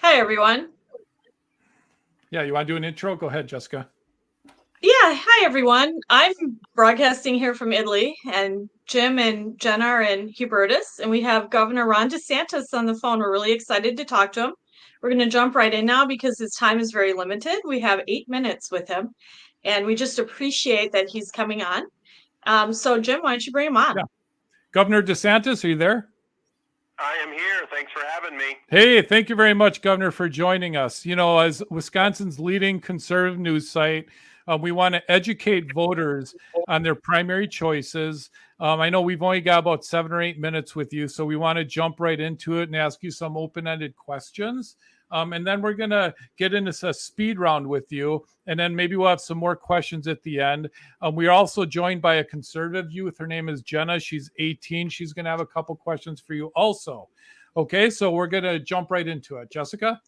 Hi, everyone. Yeah, you want to do an intro? Go ahead, Jessica. Yeah, hi, everyone. I'm broadcasting here from Italy, and Jim and Jenna are in Hubertus, and we have Governor Ron DeSantis on the phone. We're really excited to talk to him. We're going to jump right in now because his time is very limited. We have 8 minutes with him, and we just appreciate that he's coming on. So, Jim, why don't you bring him on? Yeah. Governor DeSantis, are you there? I am here. Thanks for having me. Hey, thank you very much, Governor, for joining us. You know, as Wisconsin's leading conservative news site, we want to educate voters on their primary choices. I know we've only got about 7 or 8 minutes with you, so we want to jump right into it and ask you some open-ended questions. And then we're going to get into a speed round with you, and then maybe we'll have some more questions at the end. We are also joined by a conservative youth. Her name is Jenna. She's 18. She's going to have a couple questions for you also. Okay, so we're going to jump right into it. Jessica?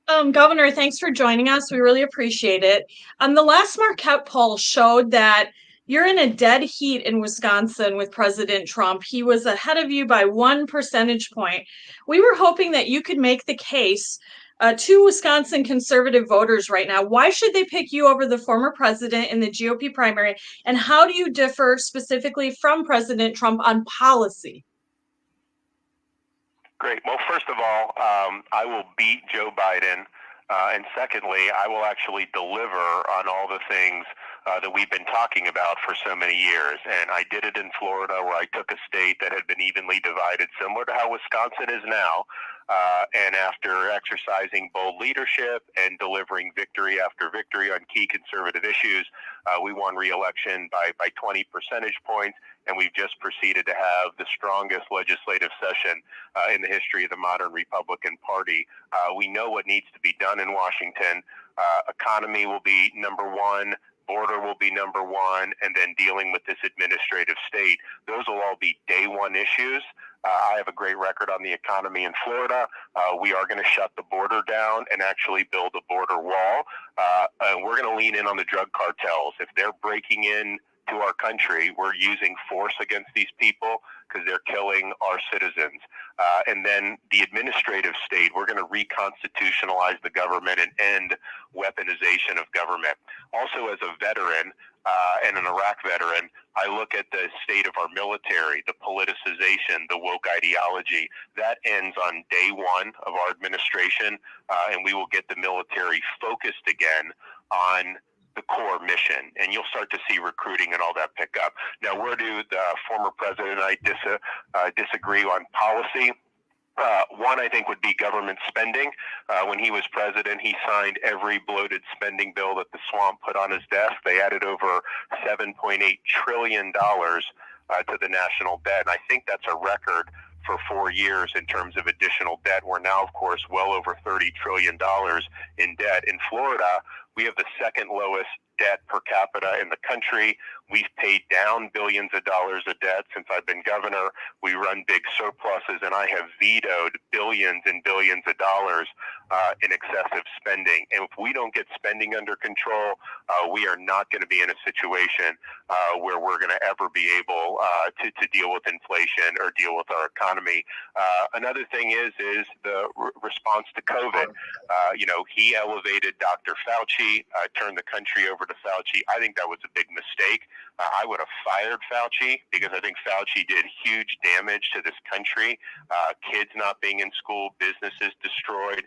Governor, thanks for joining us. We really appreciate it. The last Marquette poll showed that you're in a dead heat in Wisconsin with President Trump. He was ahead of you by 1 percentage point. We were hoping that you could make the case to Wisconsin conservative voters right now. Why should they pick you over the former president in the GOP primary? And how do you differ specifically from President Trump on policy? Great. Well, first of all, I will beat Joe Biden. And secondly, I will actually deliver on all the things that we've been talking about for so many years. And I did it in Florida, where I took a state that had been evenly divided, similar to how Wisconsin is now. And after exercising bold leadership and delivering victory after victory on key conservative issues, we won re-election by 20 percentage points. And we've just proceeded to have the strongest legislative session in the history of the modern Republican Party. We know what needs to be done in Washington. Economy will be number one. Border will be number one, and then dealing with this administrative state. Those will all be day one issues. I have a great record on the economy in Florida. We are going to shut the border down and actually build a border wall. And we're going to lean in on the drug cartels. If they're breaking in to our country, we're using force against these people because they're killing our citizens. And then the administrative state, we're going to reconstitutionalize the government and end weaponization of government. Also, as a veteran and an Iraq veteran, I look at the state of our military, the politicization, the woke ideology. That ends on day one of our administration, and we will get the military focused again on the core mission, and you'll start to see recruiting and all that pick up. Now, where do the former president and I disagree on policy? One, I think, would be government spending. When he was president, he signed every bloated spending bill that the swamp put on his desk. They added over $7.8 trillion to the national debt. And I think that's a record for 4 years in terms of additional debt. We're now, of course, well over $30 trillion in debt. In Florida, we have the second lowest debt per capita in the country. We've paid down billions of dollars of debt since I've been governor. We run big surpluses, and I have vetoed billions and billions of dollars in excessive spending. And if we don't get spending under control, we are not going to be in a situation where we're going to ever be able to deal with inflation or deal with our economy. Another thing is the response to COVID. He elevated Dr. Fauci, turned the country over to Fauci. I think that was a big mistake. I would have fired Fauci because I think Fauci did huge damage to this country. Kids not being in school, businesses destroyed.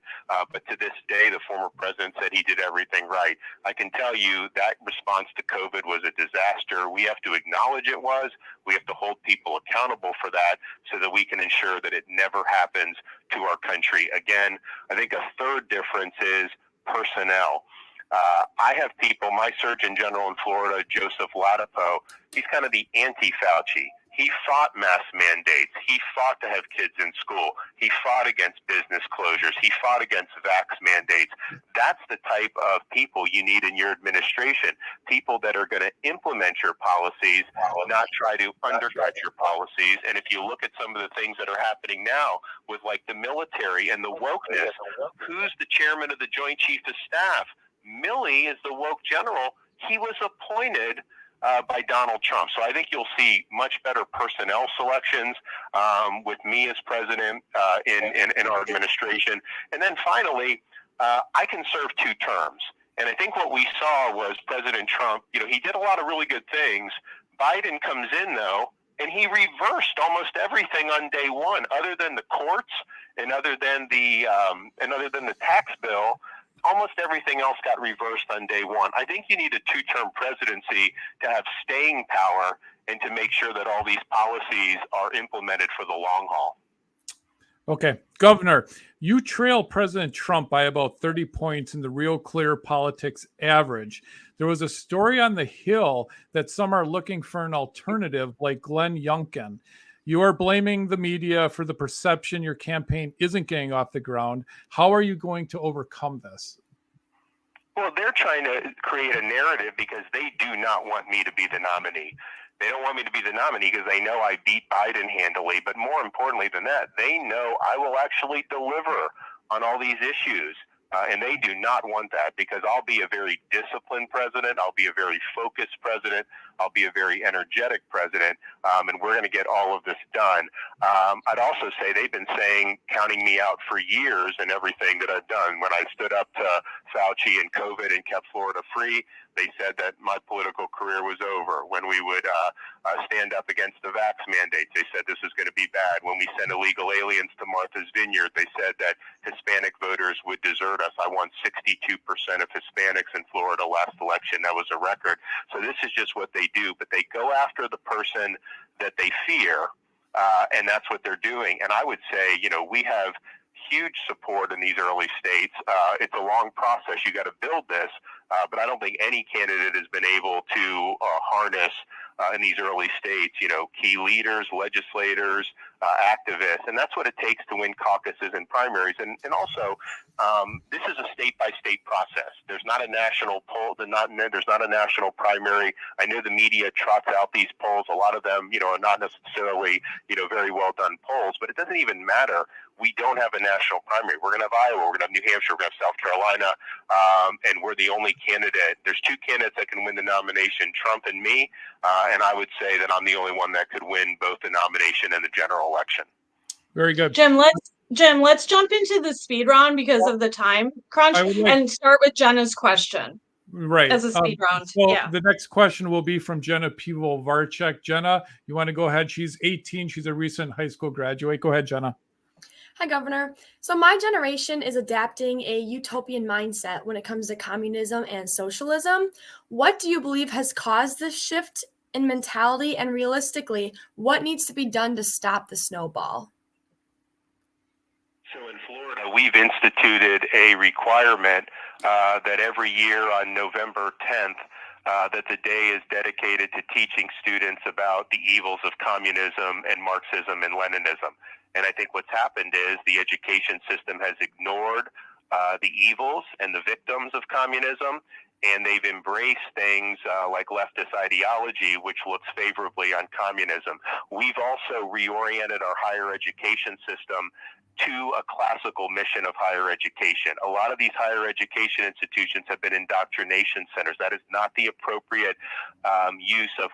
But to this day, the former president said he did everything right. I can tell you that response to COVID was a disaster. We have to acknowledge it was. We have to hold people accountable for that so that we can ensure that it never happens to our country again. I think a third difference is personnel. I have people, my Surgeon General in Florida, Joseph Ladapo, he's kind of the anti-Fauci. He fought mask mandates. He fought to have kids in school. He fought against business closures. He fought against vax mandates. That's the type of people you need in your administration, people that are going to implement your policies, not try to undercut your policies. And if you look at some of the things that are happening now with like the military and the wokeness, who's the chairman of the Joint Chiefs of Staff? Milley is the woke general. He was appointed by Donald Trump. So I think you'll see much better personnel selections with me as president in our administration. And then finally, I can serve 2 terms. And I think what we saw was President Trump, he did a lot of really good things. Biden comes in, though, and he reversed almost everything on day one, other than the courts and other than the tax bill. Almost everything else got reversed on day one. I think you need a 2-term presidency to have staying power and to make sure that all these policies are implemented for the long haul. Okay, Governor, you trail President Trump by about 30 points in the Real Clear Politics average. There was a story on the Hill that some are looking for an alternative like Glenn Youngkin. You are blaming the media for the perception your campaign isn't getting off the ground. How are you going to overcome this? Well, they're trying to create a narrative because they do not want me to be the nominee. They don't want me to be the nominee because they know I beat Biden handily. But more importantly than that, they know I will actually deliver on all these issues. And they do not want that because I'll be a very disciplined president. I'll be a very focused president. I'll be a very energetic president. And we're going to get all of this done. I'd also say they've been counting me out for years in everything that I've done. When I stood up to Fauci and COVID and kept Florida free, they said that my political career was over. When we would stand up against the vax mandates, they said this is going to be bad. When we sent illegal aliens to Martha's Vineyard, they said that Hispanic voters would desert us. I won 62% of Hispanics in Florida last election. That was a record. So this is just what they do. But they go after the person that they fear, and that's what they're doing. And I would say, we have huge support in these early states. It's a long process. You got to build this, but I don't think any candidate has been able to harness in these early states, key leaders, legislators, activists, and that's what it takes to win caucuses and primaries. And also, this is a state-by-state process. There's not a national poll. There's not a national primary. I know the media trots out these polls. A lot of them, are not necessarily, very well done polls, but it doesn't even matter. We don't have a national primary. We're going to have Iowa. We're going to have New Hampshire. We're going to have South Carolina. And we're the only candidate. There's 2 candidates that can win the nomination, Trump and me. And I would say that I'm the only one that could win both the nomination and the general election. Very good. Jim, let's jump into the speed round because of the time crunch and start with Jenna's question. Right. As a speed round. The next question will be from Jenna Pivovarchuk. Jenna, you want to go ahead? She's 18. She's a recent high school graduate. Go ahead, Jenna. Hi, Governor. So my generation is adapting a utopian mindset when it comes to communism and socialism. What do you believe has caused this shift in mentality? And realistically, what needs to be done to stop the snowball? So in Florida, we've instituted a requirement that every year on November 10th, that the day is dedicated to teaching students about the evils of communism and Marxism and Leninism. And I think what's happened is the education system has ignored the evils and the victims of communism, and they've embraced things like leftist ideology, which looks favorably on communism. We've also reoriented our higher education system to a classical mission of higher education. A lot of these higher education institutions have been indoctrination centers. That is not the appropriate use of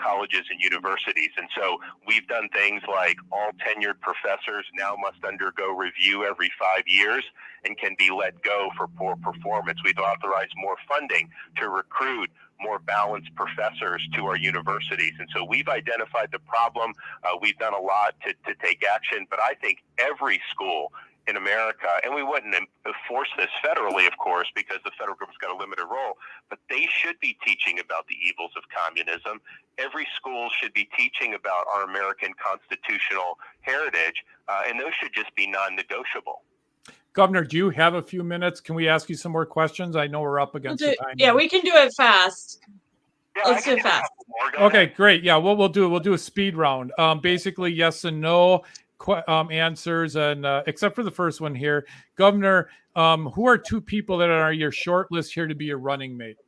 colleges and universities. And so we've done things like all tenured professors now must undergo review every 5 years and can be let go for poor performance. We've authorized more funding to recruit more balanced professors to our universities. And so we've identified the problem. We've done a lot to take action, but I think every school in America, and we wouldn't enforce this federally, of course, because the federal government's got a limited role, but they should be teaching about the evils of communism. Every school should be teaching about our American constitutional heritage, and those should just be non-negotiable. Governor, do you have a few minutes? Can we ask you some more questions? I know we're up against the time. Yeah, we can do it fast. Let's do it fast. Okay, great. Yeah, what we'll do a speed round. Basically, yes and no answers, and except for the first one here, Governor, who are 2 people that are your short list here to be your running mate?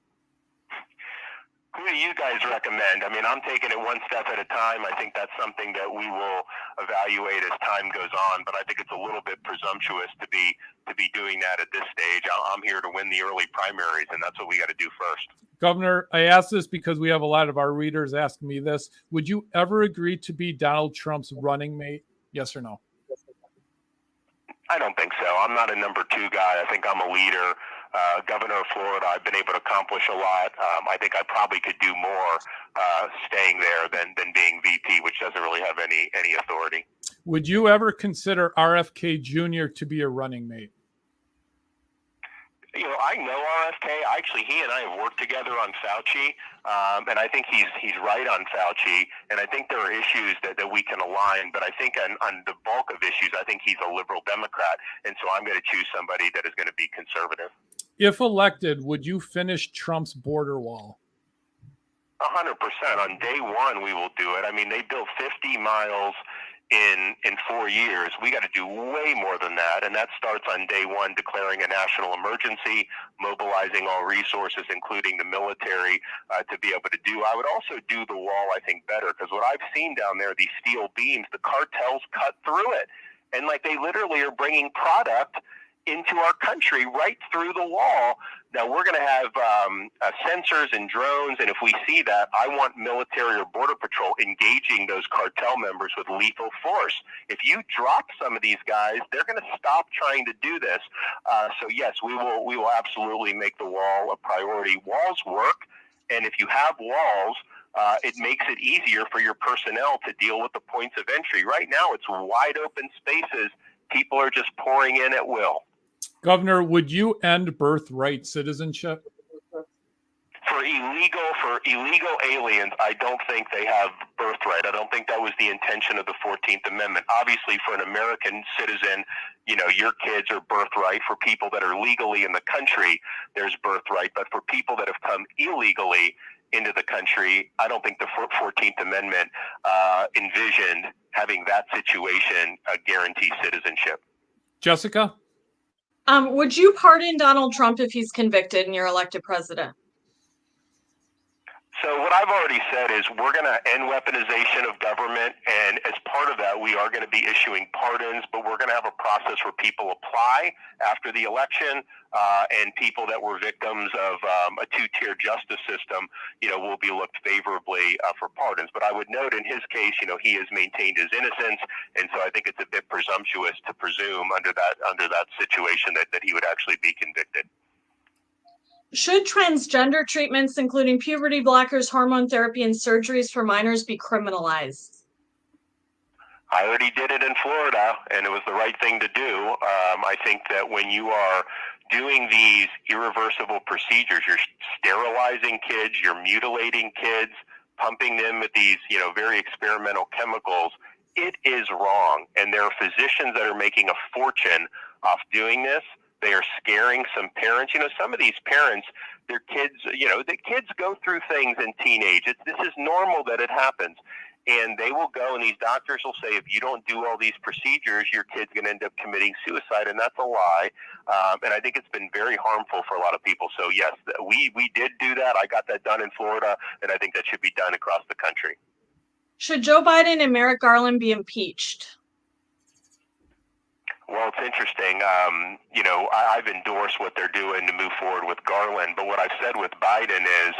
Who do you guys recommend? I mean, I'm taking it one step at a time. I think that's something that we will evaluate as time goes on, but I think it's a little bit presumptuous to be doing that at this stage. I'm here to win the early primaries, and that's what we got to do first. Governor, I ask this because we have a lot of our readers asking me this. Would you ever agree to be Donald Trump's running mate? Yes or no? I don't think so. I'm not a number two guy. I think I'm a leader. Governor of Florida, I've been able to accomplish a lot. I think I probably could do more staying there than being VP, which doesn't really have any authority. Would you ever consider RFK Jr. to be a running mate? You know, I know RFK. Actually, he and I have worked together on Fauci, and I think he's right on Fauci. And I think there are issues that we can align. But I think on the bulk of issues, I think he's a liberal Democrat, and so I'm going to choose somebody that is going to be conservative. If elected, would you finish Trump's border wall? 100%. On day one, we will do it. I mean, they built 50 miles in 4 years. We got to do way more than that, and that starts on day one, declaring a national emergency, mobilizing all resources, including the military, to be able to do. I would also do the wall, I think, better, because what I've seen down there, these steel beams, the cartels cut through it, and like they literally are bringing product into our country right through the wall. Now we're going to have sensors and drones, and if we see that, I want military or border patrol engaging those cartel members with lethal force. If you drop some of these guys, they're going to stop trying to do this. So yes, we will absolutely make the wall a priority. Walls work, and if you have walls, it makes it easier for your personnel to deal with the points of entry. Right now, it's wide open spaces. People are just pouring in at will. Governor, would you end birthright citizenship? For illegal aliens, I don't think they have birthright. I don't think that was the intention of the 14th Amendment. Obviously, for an American citizen, you know, your kids are birthright. For people that are legally in the country, there's birthright. But for people that have come illegally into the country, I don't think the 14th Amendment envisioned having that situation guarantee citizenship. Jessica? Would you pardon Donald Trump if he's convicted and you're elected president? So what I've already said is we're going to end weaponization of government, and as part of that, we are going to be issuing pardons, but we're going to have a process where people apply after the election, and people that were victims of a two-tier justice system, you know, will be looked favorably for pardons. But I would note in his case, you know, he has maintained his innocence, and so I think it's a bit presumptuous to presume under that situation that he would actually be convicted. Should transgender treatments, including puberty blockers, hormone therapy, and surgeries for minors, be criminalized? I already did it in Florida, and it was the right thing to do. I think that when you are doing these irreversible procedures, you're sterilizing kids, you're mutilating kids, pumping them with these, you know, very experimental chemicals. It is wrong, and there are physicians that are making a fortune off doing this. They are scaring some parents. You know, some of these parents, their kids, you know, the kids go through things in teenage. This is normal that it happens. And they will go, and these doctors will say, if you don't do all these procedures, your kid's going to end up committing suicide, and that's a lie. And I think it's been very harmful for a lot of people. So, yes, we did do that. I got that done in Florida, and I think that should be done across the country. Should Joe Biden and Merrick Garland be impeached? Well, it's interesting. You know, I've endorsed what they're doing to move forward with Garland, but what I've said with Biden is,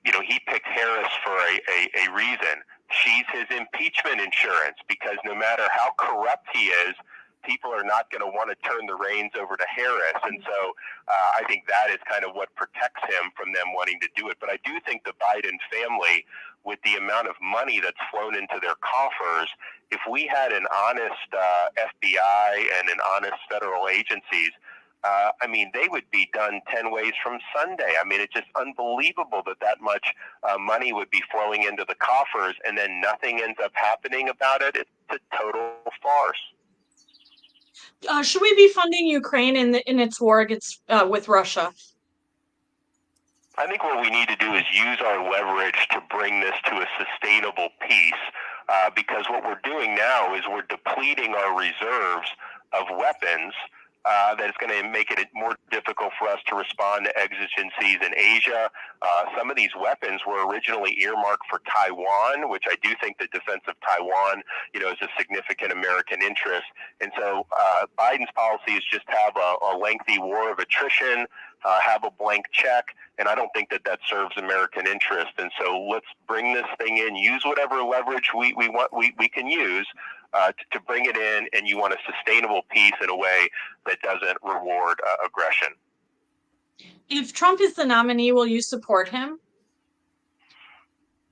you know, he picked Harris for a reason. She's his impeachment insurance, because no matter how corrupt he is, people are not going to want to turn the reins over to Harris. And so I think that is kind of what protects him from them wanting to do it. But I do think the Biden family, with the amount of money that's flown into their coffers, if we had an honest FBI and an honest federal agencies, I mean, they would be done 10 ways from Sunday. I mean, it's just unbelievable that much money would be flowing into the coffers, and then nothing ends up happening about it. It's a total farce. Should we be funding Ukraine in its war against with Russia? I think what we need to do is use our leverage to bring this to a sustainable peace, because what we're doing now is we're depleting our reserves of weapons that it's going to make it more difficult for us to respond to exigencies in Asia. Some of these weapons were originally earmarked for Taiwan, which I do think the defense of Taiwan, is a significant American interest. And so Biden's policy is just have a lengthy war of attrition, have a blank check, and I don't think that serves American interest. And so let's bring this thing in, use whatever leverage we can use to bring it in, and you want a sustainable peace in a way that doesn't reward aggression. If Trump is the nominee, will you support him?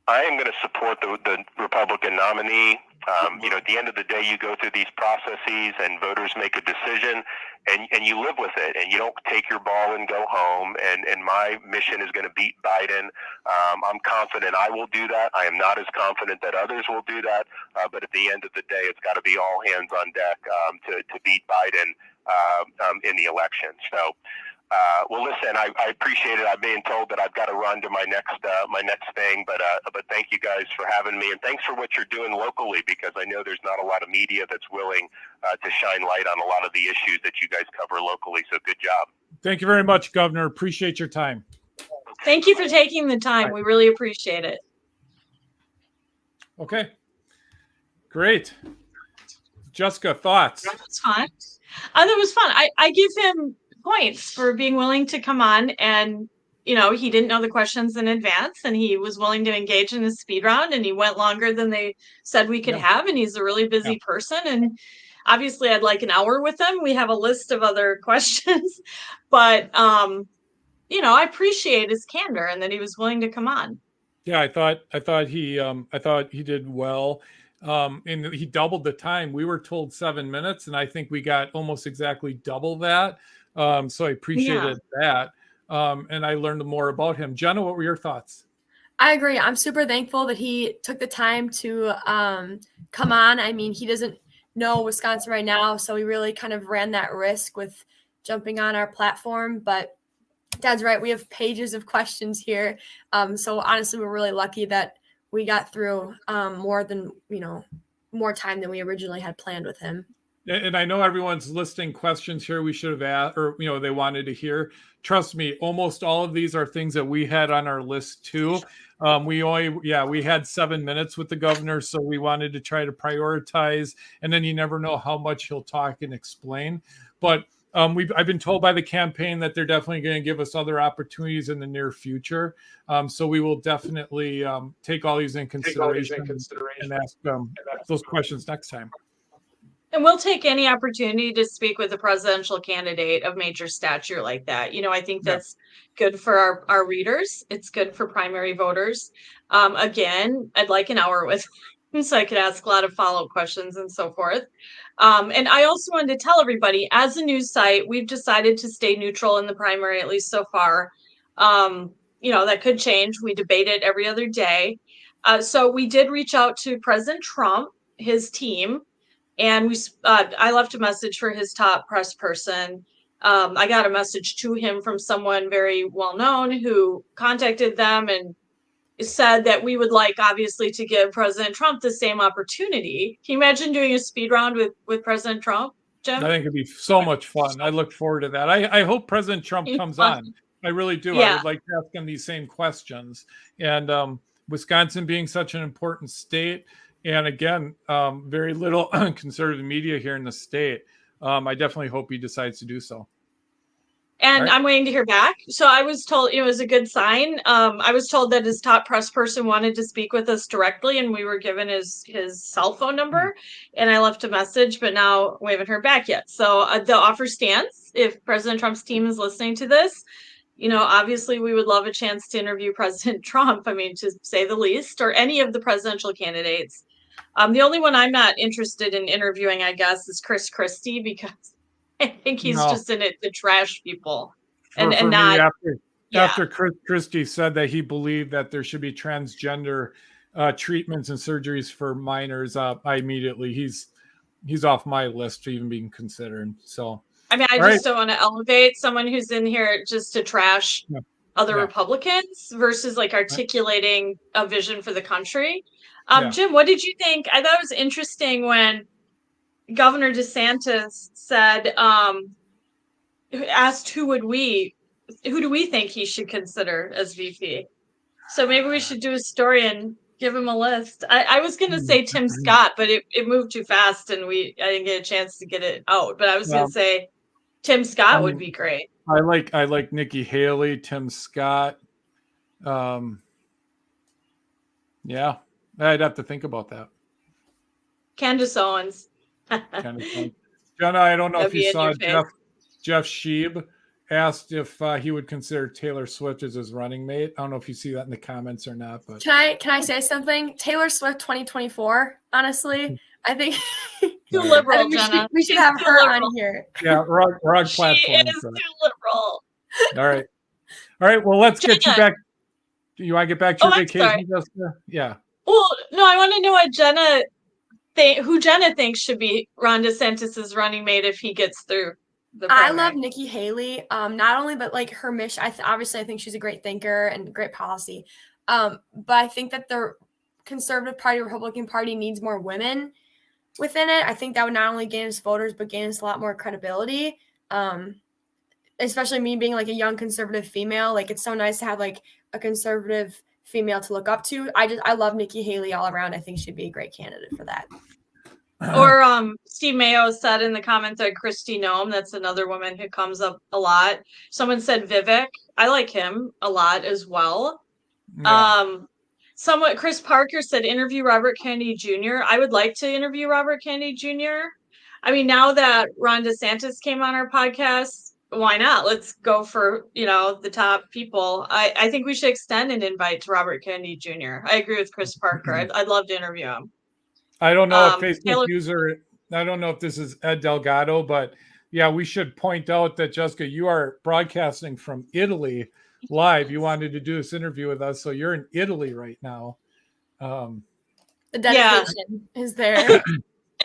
I am going to support the Republican nominee. At the end of the day, you go through these processes and voters make a decision, and you live with it, and you don't take your ball and go home. And my mission is going to beat Biden. I'm confident I will do that. I am not as confident that others will do that. But at the end of the day, it's got to be all hands on deck to beat Biden in the election. So. Well, listen, I appreciate it. I'm being told that I've got to run to my next thing, but thank you guys for having me, and thanks for what you're doing locally, because I know there's not a lot of media that's willing to shine light on a lot of the issues that you guys cover locally. So good job. Thank you very much, Governor. Appreciate your time. Thank you for taking the time. We really appreciate it. Okay, great. Jessica, thoughts? That was fun. That was fun. I give him points for being willing to come on, and he didn't know the questions in advance, and he was willing to engage in a speed round, and he went longer than they said we could have, and he's a really busy person, and obviously I'd like an hour with him. We have a list of other questions, but I appreciate his candor and that he was willing to come on. Yeah, I thought he did well. And he doubled the time. We were told 7 minutes, and I think we got almost exactly double that. So I appreciated that. And I learned more about him. Jenna, what were your thoughts? I agree. I'm super thankful that he took the time to come on. I mean, he doesn't know Wisconsin right now, so he really kind of ran that risk with jumping on our platform. But Dad's right. We have pages of questions here. So honestly, we're really lucky that we got through more time than we originally had planned with him. And I know everyone's listing questions here we should have asked, or they wanted to hear. Trust me, almost all of these are things that we had on our list too. We had 7 minutes with the governor, so we wanted to try to prioritize. And then you never know how much he'll talk and explain. But I've been told by the campaign that they're definitely going to give us other opportunities in the near future. So we will definitely take all these in consideration and ask those questions next time. And we'll take any opportunity to speak with a presidential candidate of major stature like that. I think that's good for our readers. It's good for primary voters. Again, I'd like an hour with him so I could ask a lot of follow-up questions and so forth. And I also wanted to tell everybody, as a news site, we've decided to stay neutral in the primary, at least so far. That could change. We debate it every other day. So we did reach out to President Trump, his team, and I left a message for his top press person. I got a message to him from someone very well known who contacted them and said that we would like, obviously, to give President Trump the same opportunity. Can you imagine doing a speed round with President Trump, Jim? I think it'd be so much fun. I look forward to that. I hope President Trump comes on. I really do. Yeah. I would like to ask him these same questions. And Wisconsin being such an important state, and again, very little conservative media here in the state. I definitely hope he decides to do so. And I'm waiting to hear back. So I was told it was a good sign. I was told that his top press person wanted to speak with us directly, and we were given his cell phone number, and I left a message, but now we haven't heard back yet. So the offer stands. If President Trump's team is listening to this, obviously we would love a chance to interview President Trump, to say the least, or any of the presidential candidates. The only one I'm not interested in interviewing, I guess, is Christie, because I think he's just in it to trash people. After Christie said that he believed that there should be transgender treatments and surgeries for minors, he's off my list to even being considered. So I just don't want to elevate someone who's in here just to trash other Republicans versus articulating a vision for the country. Jim, what did you think? I thought it was interesting when Governor DeSantis said asked who do we think he should consider as VP. So maybe we should do a story and give him a list. I was going to say Tim Scott, but it moved too fast and I didn't get a chance to get it out. But I was going to say Tim Scott would be great. I like Nikki Haley, Tim Scott. Yeah, I'd have to think about that. Candace Owens. Jenna, I don't know if you saw Jeff Sheeb asked if he would consider Taylor Swift as his running mate. I don't know if you see that in the comments or not, but can I say something? Taylor Swift 2024. Honestly, I think too liberal, Jenna. We should have her on here. Yeah, wrong platform. She is too liberal. All right. Well, let's get you back. You want to get back to your vacation, Jessica? Yeah. Well, no, I want to know what who Jenna thinks should be Ron DeSantis' running mate if he gets through. I love Nikki Haley, not only, but like her mission. Obviously, I think she's a great thinker and great policy. But I think that the Conservative Party, Republican Party needs more women within it. I think that would not only gain us voters, but gain us a lot more credibility. Especially me being like a young conservative female. Like, it's so nice to have like a conservative female to look up to. I love Nikki Haley all around. I think she'd be a great candidate for that. Or Steve Mayo said in the comment that Christie Nome, that's another woman who comes up a lot. Someone said Vivek. I like him a lot as well. Yeah. Chris Parker said interview Robert Kennedy Jr. I would like to interview Robert Kennedy Jr. I mean, now that Ron DeSantis came on our podcast, why not? Let's go for, the top people. I think we should extend an invite to Robert Kennedy Jr. I agree with Chris Parker. I'd love to interview him. I don't know if Facebook user, I don't know if this is Ed Delgado, but yeah, we should point out that, Jessica, you are broadcasting from Italy live. You wanted to do this interview with us, so you're in Italy right now. The dedication is there.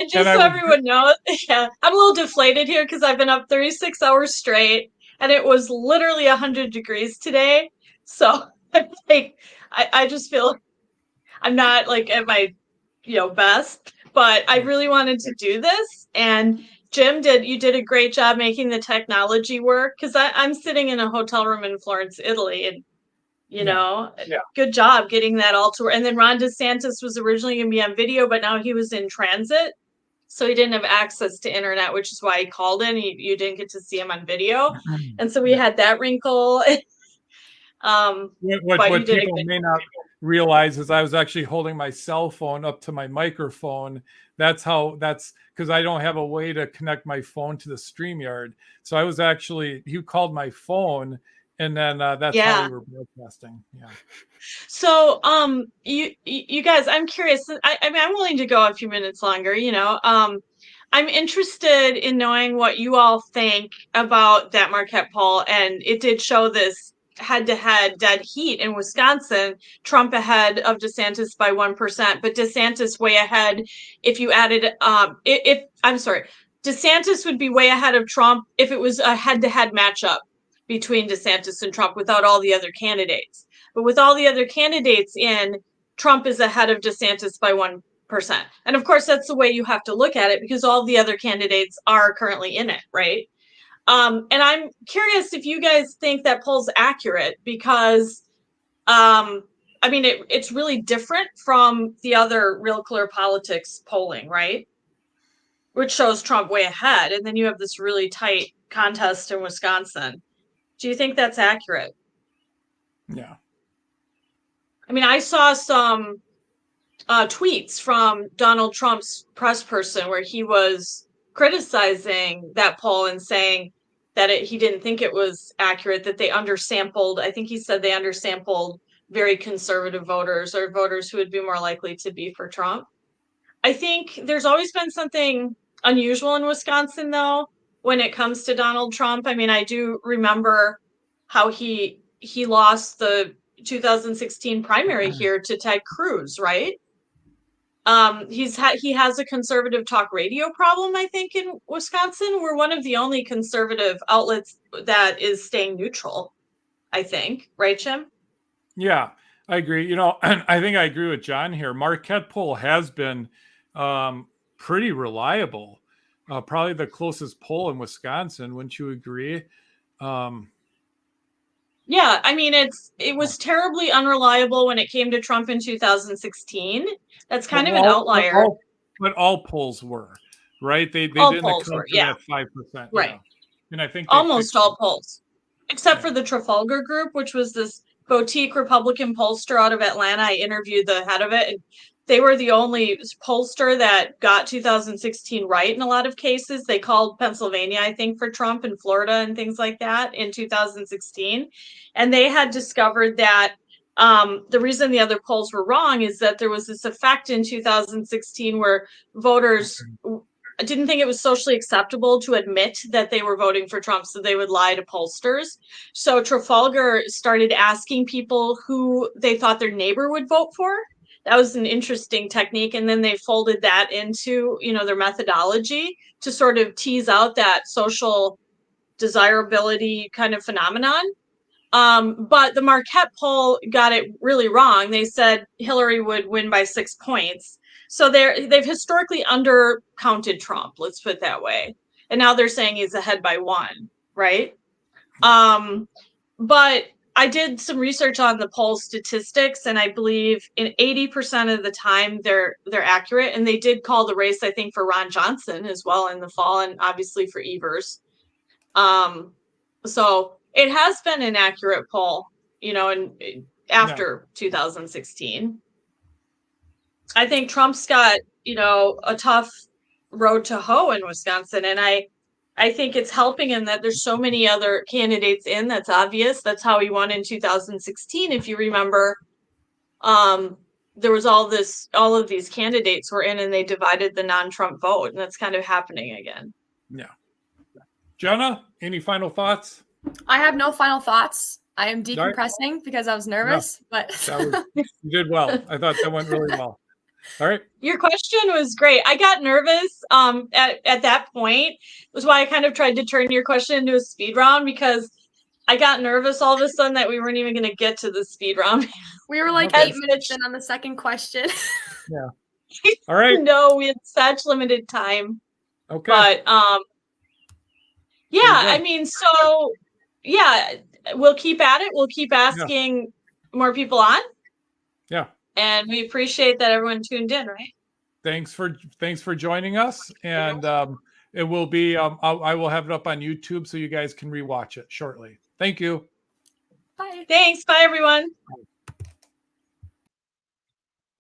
And just so everyone knows, I'm a little deflated here because I've been up 36 hours straight, and it was literally 100 degrees today. So I just feel I'm not like at my best, but I really wanted to do this. And Jim, you did a great job making the technology work, because I'm sitting in a hotel room in Florence, Italy, and good job getting that all to work. And then Ron DeSantis was originally going to be on video, but now he was in transit, so he didn't have access to internet, which is why he called in. You didn't get to see him on video, and so we had that wrinkle. What people may not realize is I was actually holding my cell phone up to my microphone. That's because I don't have a way to connect my phone to the StreamYard. So I was you called my phone, and then that's how we were broadcasting. Yeah. So you guys, I'm curious. I mean, I'm willing to go a few minutes longer. I'm interested in knowing what you all think about that Marquette poll, and it did show this head-to-head dead heat in Wisconsin. Trump ahead of DeSantis by 1%, but DeSantis way ahead if you added DeSantis would be way ahead of Trump if it was a head-to-head matchup between DeSantis and Trump without all the other candidates. But with all the other candidates in, Trump is ahead of DeSantis by 1%. And of course, that's the way you have to look at it, because all the other candidates are currently in it, right? And I'm curious if you guys think that poll's accurate, because, it's really different from the other Real Clear Politics polling, right? Which shows Trump way ahead. And then you have this really tight contest in Wisconsin. Do you think that's accurate? Yeah. I mean, I saw some tweets from Donald Trump's press person where he was criticizing that poll and saying that he didn't think it was accurate, that they undersampled. I think he said they undersampled very conservative voters, or voters who would be more likely to be for Trump. I think there's always been something unusual in Wisconsin, though, when it comes to Donald Trump. I mean, I do remember how he lost the 2016 primary here to Ted Cruz, right? He has a conservative talk radio problem, I think, in Wisconsin. We're one of the only conservative outlets that is staying neutral, I think. Right, Jim? Yeah, I agree. I think I agree with John here. Marquette poll has been pretty reliable. probably the closest poll in Wisconsin. Wouldn't you agree? Yeah, I mean it was terribly unreliable when it came to Trump in 2016. That's kind of an outlier. But all polls were, right? They All didn't polls account were, for yeah. that 5%. Right. Yeah. And I think Almost all it. polls, except Yeah. for the Trafalgar Group, which was this boutique Republican pollster out of Atlanta. I interviewed the head of it, and they were the only pollster that got 2016 right in a lot of cases. They called Pennsylvania, I think, for Trump, and Florida and things like that in 2016. And they had discovered that the reason the other polls were wrong is that there was this effect in 2016 where voters didn't think it was socially acceptable to admit that they were voting for Trump, so they would lie to pollsters. So Trafalgar started asking people who they thought their neighbor would vote for. That was an interesting technique. And then they folded that into, their methodology to sort of tease out that social desirability kind of phenomenon. But the Marquette poll got it really wrong. They said Hillary would win by 6 points. So they've historically undercounted Trump, let's put it that way. And now they're saying he's ahead by 1, right? But I did some research on the poll statistics, and I believe in 80% of the time they're accurate. And they did call the race, I think, for Ron Johnson as well in the fall, and obviously for Evers. So it has been an accurate poll, after 2016. I think Trump's got, a tough road to hoe in Wisconsin. And I think it's helping him that there's so many other candidates in. That's obvious. That's how he won in 2016. If you remember, there was all of these candidates were in and they divided the non-Trump vote. And that's kind of happening again. Yeah. Jenna, any final thoughts? I have no final thoughts. I am decompressing because I was nervous, but you did well. I thought that went really well. All right. Your question was great. I got nervous at that point. It was why I kind of tried to turn your question into a speed round, because I got nervous all of a sudden that we weren't even going to get to the speed round. We were like 8 minutes in on the second question. Yeah. All right. No, we had such limited time. Okay. But yeah, I mean, so yeah, we'll keep at it. We'll keep asking more people on. Yeah. And we appreciate that everyone tuned in, right? Thanks for joining us. And it will be, I will have it up on YouTube so you guys can rewatch it shortly. Thank you. Bye. Thanks. Bye, everyone. Bye.